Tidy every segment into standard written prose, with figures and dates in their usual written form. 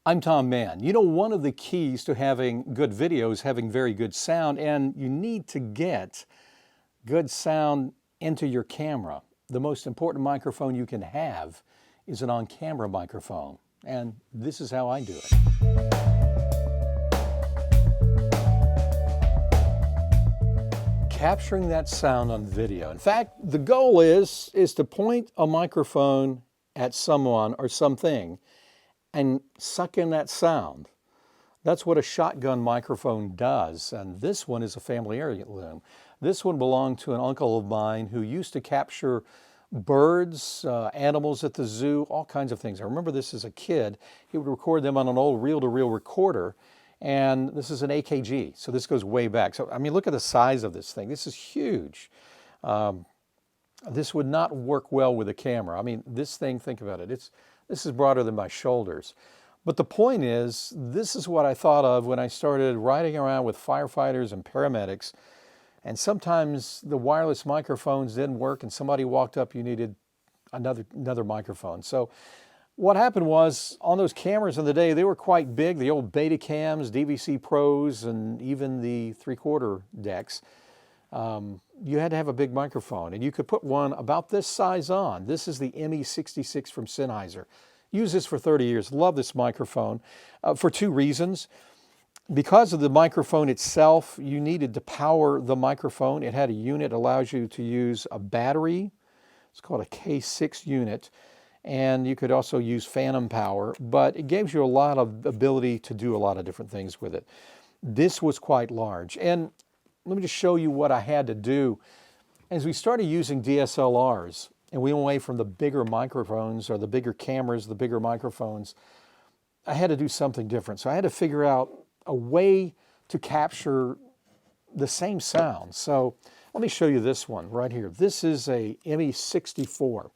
I'm Tom Mann. You know, one of the keys to having good video is having very good sound, and you need to get good sound into your camera. The most important microphone you can have is an on-camera microphone, and this is how I do it. Capturing that sound on video. In fact, the goal is to point a microphone at someone or something and suck in that sound. That's what a shotgun microphone does, and this one is a family heirloom. This one belonged to an uncle of mine who used to capture birds, animals at the zoo, all kinds of things. I remember this as a kid. He would record them on an old reel-to-reel recorder, and this is an AKG, so this goes way back. So, I mean, look at the size of this thing. This is huge. This would not work well with a camera. I mean, this thing, think about it. This is broader than my shoulders. But the point is, this is what I thought of when I started riding around with firefighters and paramedics. And sometimes the wireless microphones didn't work and somebody walked up, you needed another microphone. So what happened was, on those cameras in the day, they were quite big, the old Beta cams, DVC Pros, and even the 3/4 decks. You had to have a big microphone, and you could put one about this size on. This is the ME66 from Sennheiser. Used this for 30 years. Love this microphone for two reasons. Because of the microphone itself, you needed to power the microphone. It had a unit that allows you to use a battery. It's called a K6 unit. And you could also use phantom power, but it gives you a lot of ability to do a lot of different things with it. This was quite large. And let me just show you what I had to do. As we started using DSLRs, and we went away from the bigger microphones or the bigger cameras, the bigger microphones, I had to do something different. So I had to figure out a way to capture the same sound. So let me show you this one right here. This is a ME64.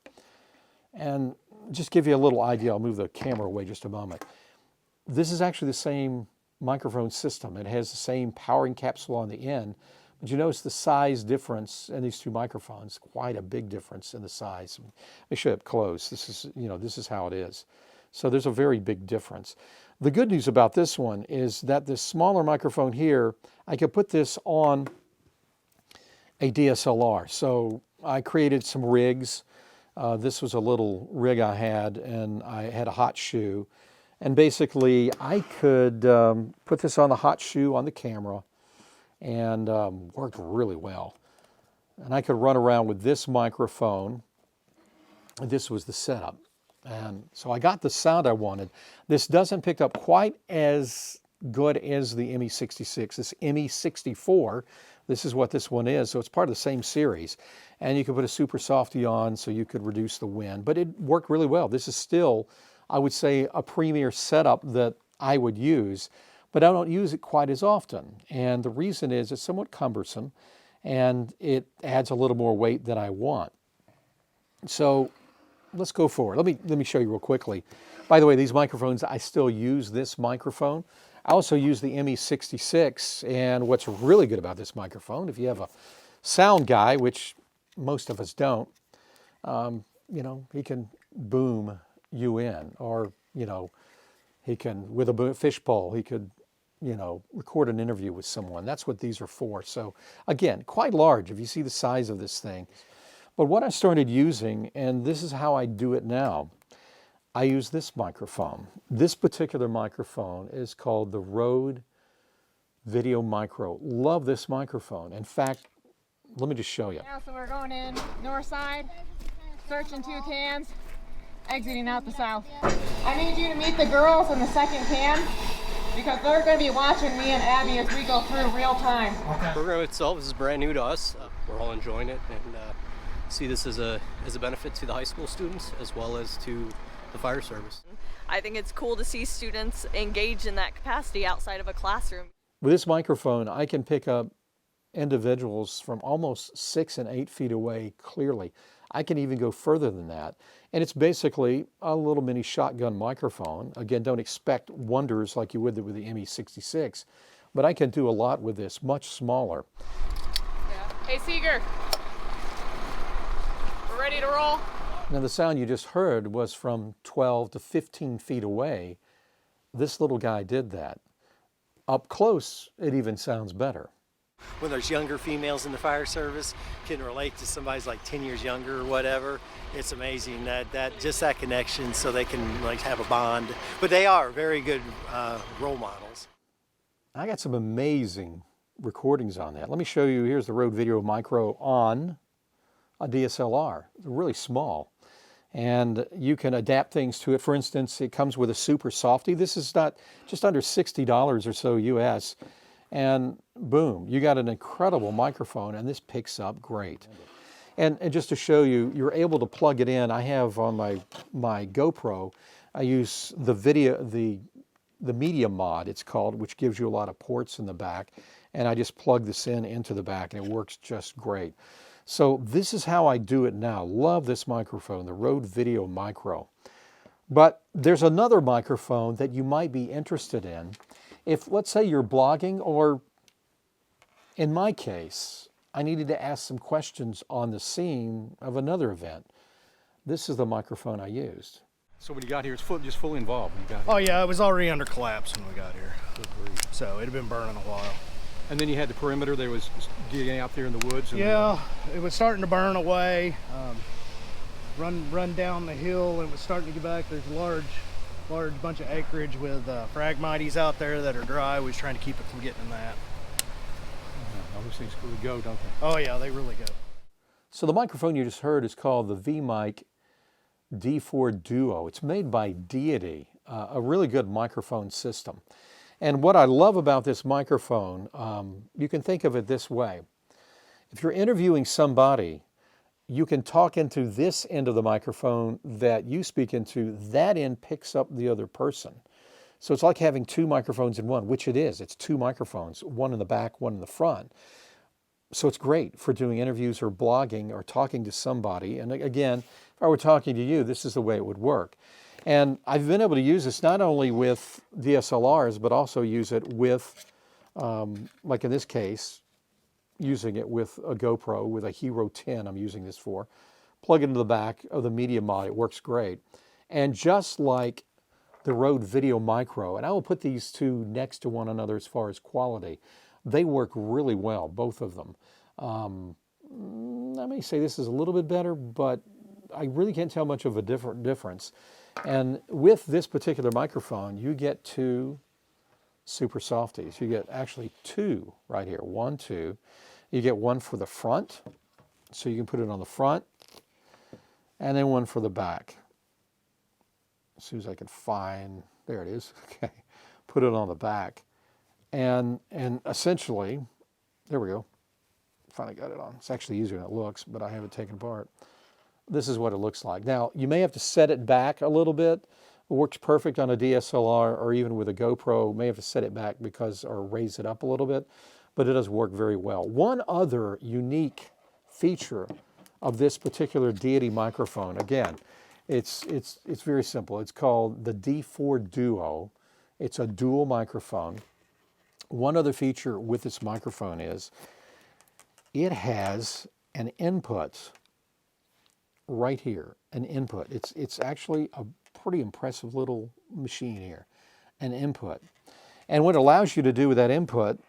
And just give you a little idea, I'll move the camera away just a moment. This is actually the same microphone system. It has the same powering capsule on the end, but you notice the size difference in these two microphones, quite a big difference in the size. Let me show you up close. This is how it is. So there's a very big difference. The good news about this one is that this smaller microphone here, I could put this on a DSLR. So I created some rigs. This was a little rig I had, and I had a hot shoe. And basically, I could put this on the hot shoe on the camera, and worked really well. And I could run around with this microphone. This was the setup. And so I got the sound I wanted. This doesn't pick up quite as good as the ME66. This ME64, this is what this one is. So it's part of the same series. And you could put a super softy on so you could reduce the wind. But it worked really well. This is still, I would say, a premier setup that I would use, but I don't use it quite as often. And the reason is it's somewhat cumbersome and it adds a little more weight than I want. So let's go forward. Let me show you real quickly. By the way, these microphones, I still use this microphone. I also use the ME66, and what's really good about this microphone, if you have a sound guy, which most of us don't, he can boom you in, or, he can, with a fishbowl, he could, record an interview with someone. That's what these are for. So again, quite large if you see the size of this thing. But what I started using, and this is how I do it now, I use this microphone. This particular microphone is called the Rode Video Micro. Love this microphone. In fact, let me just show you. Yeah, so we're going in north side, searching 2 cans, exiting out the south. I need you to meet the girls in the second can, because they're going to be watching me and Abby as we go through real time. Okay. The program itself is brand new to us. We're all enjoying it and see this as a benefit to the high school students as well as to the fire service. I think it's cool to see students engage in that capacity outside of a classroom. With this microphone, I can pick up individuals from almost 6 and 8 feet away clearly. I can even go further than that. And it's basically a little mini shotgun microphone. Again, don't expect wonders like you would with the ME66, but I can do a lot with this, much smaller. Yeah. Hey, Seeger, we're ready to roll? Now the sound you just heard was from 12 to 15 feet away, this little guy did that. Up close, it even sounds better. When there's younger females in the fire service can relate to somebody's like 10 years younger or whatever, it's amazing that just that connection, so they can like have a bond. But they are very good role models. I got some amazing recordings on that. Let me show you. Here's the Rode Video Micro on a DSLR. It's really small, and you can adapt things to it. For instance, it comes with a super softy. This is not just under $60 or so US, and boom, you got an incredible microphone, and this picks up great. And just to show you, you're able to plug it in. I have on my GoPro, I use the media mod, it's called, which gives you a lot of ports in the back, and I just plug this into the back, and it works just great. So this is how I do it now. Love this microphone, the Rode Video Micro. But there's another microphone that you might be interested in. If, let's say, you're blogging, or in my case, I needed to ask some questions on the scene of another event. This is the microphone I used. So when you got here, it's just fully involved when you got here. Oh yeah, it was already under collapse when we got here. So it had been burning a while. And then you had the perimeter that was getting out there in the woods? Yeah, it was starting to burn away. Run down the hill, and it was starting to get back. There's a large bunch of acreage with phragmites out there that are dry. We was trying to keep it from getting in that. All those things really go, don't they? Oh yeah, they really go. So the microphone you just heard is called the Vmic D4 Duo. It's made by Deity, a really good microphone system. And what I love about this microphone, you can think of it this way. If you're interviewing somebody, you can talk into this end of the microphone that you speak into. That end picks up the other person. So it's like having two microphones in one, which it is. It's two microphones, one in the back, one in the front. So it's great for doing interviews or blogging or talking to somebody. And again, if I were talking to you, this is the way it would work. And I've been able to use this not only with DSLRs, but also use it with, like in this case, using it with a GoPro, with a Hero 10 I'm using this for. Plug it into the back of the media mod, it works great. And just like the Rode Video Micro, and I will put these two next to one another as far as quality, they work really well, both of them. I may say this is a little bit better, but I really can't tell much of a difference. And with this particular microphone, you get two super softies. You get actually two right here, 1, 2. You get one for the front, so you can put it on the front, and then one for the back. As soon as I can find, there it is, okay. Put it on the back. And essentially, there we go. Finally got it on. It's actually easier than it looks, but I have it taken apart. This is what it looks like. Now, you may have to set it back a little bit. It works perfect on a DSLR or even with a GoPro. You may have to set it back or raise it up a little bit, but it does work very well. One other unique feature of this particular Deity microphone, again, it's very simple. It's called the D4 Duo. It's a dual microphone. One other feature with this microphone is it has an input right here, an input. It's actually a pretty impressive little machine here, an input. And what it allows you to do with that input,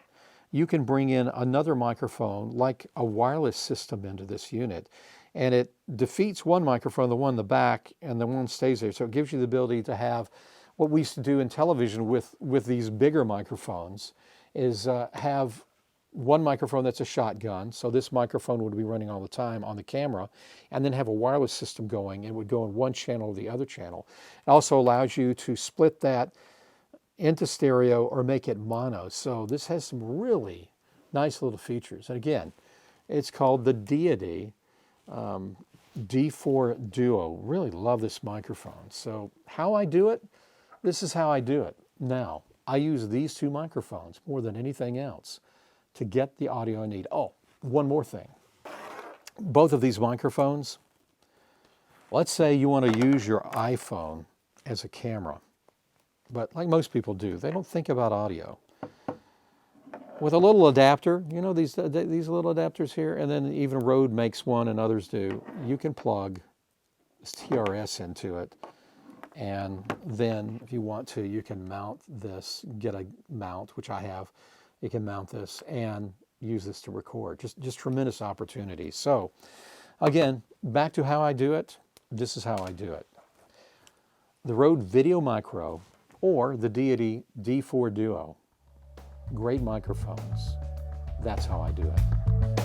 you can bring in another microphone, like a wireless system, into this unit. And it defeats one microphone, the one in the back, and the one stays there. So it gives you the ability to have what we used to do in television with these bigger microphones, is have one microphone that's a shotgun. So this microphone would be running all the time on the camera, and then have a wireless system going. It would go in one channel or the other channel. It also allows you to split that into stereo or make it mono. So this has some really nice little features. And again, it's called the Deity D4 Duo. Really love this microphone. So how I do it, this is how I do it. Now, I use these two microphones more than anything else to get the audio I need. Oh, one more thing. Both of these microphones, let's say you want to use your iPhone as a camera, but like most people do, they don't think about audio. With a little adapter, you know, these little adapters here, and then even Rode makes one and others do, you can plug this TRRS into it And then if you want to, you can mount this, get a mount, which I have. You can mount this and use this to record. Just tremendous opportunities. So again, back to how I do it. This is how I do it. The Rode Video Micro or the Deity D4 Duo. Great microphones. That's how I do it.